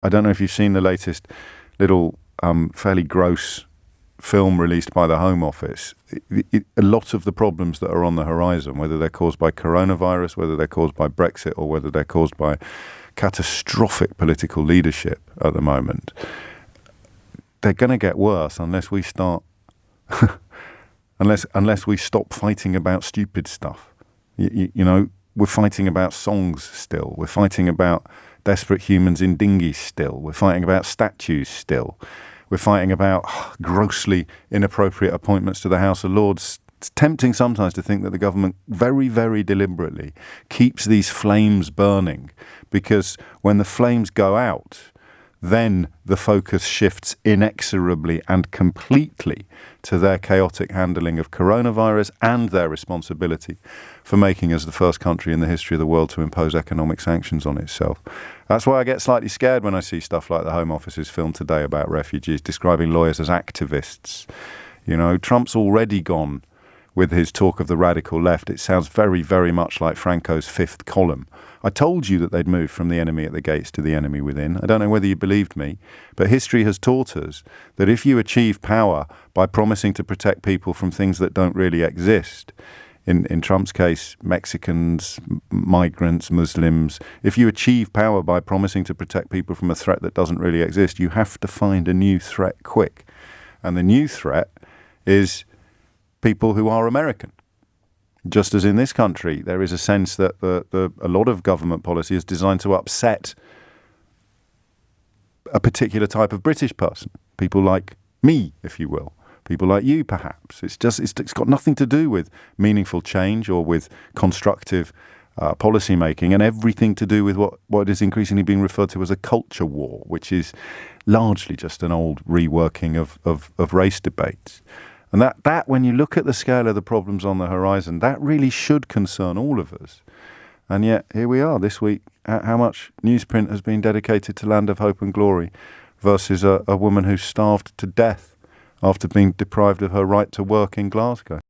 I don't know if you've seen the latest little fairly gross film released by the Home Office. A lot of the problems that are on the horizon, whether they're caused by coronavirus, whether they're caused by Brexit, or whether they're caused by catastrophic political leadership at the moment, they're going to get worse unless we start, unless we stop fighting about stupid stuff. You know, we're fighting about songs still. We're fighting about desperate humans in dinghies still. We're fighting about statues still. We're fighting about grossly inappropriate appointments to the House of Lords. It's tempting sometimes to think that the government very, very deliberately keeps these flames burning, because when the flames go out, then the focus shifts inexorably and completely to their chaotic handling of coronavirus and their responsibility for making us the first country in the history of the world to impose economic sanctions on itself. That's why I get slightly scared when I see stuff like the Home Office's film today about refugees, describing lawyers as activists. You know, Trump's already gone with his talk of the radical left. It sounds very, very much like Franco's fifth column. I told you that they'd moved from the enemy at the gates to the enemy within. I don't know whether you believed me, but history has taught us that if you achieve power by promising to protect people from things that don't really exist, in Trump's case, Mexicans, migrants, Muslims, if you achieve power by promising to protect people from a threat that doesn't really exist, you have to find a new threat quick. And the new threat is people who are American. Just as in this country, there is a sense that a lot of government policy is designed to upset a particular type of British person. People like me, if you will. People like you, perhaps. It's got nothing to do with meaningful change or with constructive policy making, and everything to do with what is increasingly being referred to as a culture war, which is largely just an old reworking of race debates. And that, when you look at the scale of the problems on the horizon, that really should concern all of us. And yet, here we are this week, how much newsprint has been dedicated to Land of Hope and Glory versus a woman who starved to death after being deprived of her right to work in Glasgow.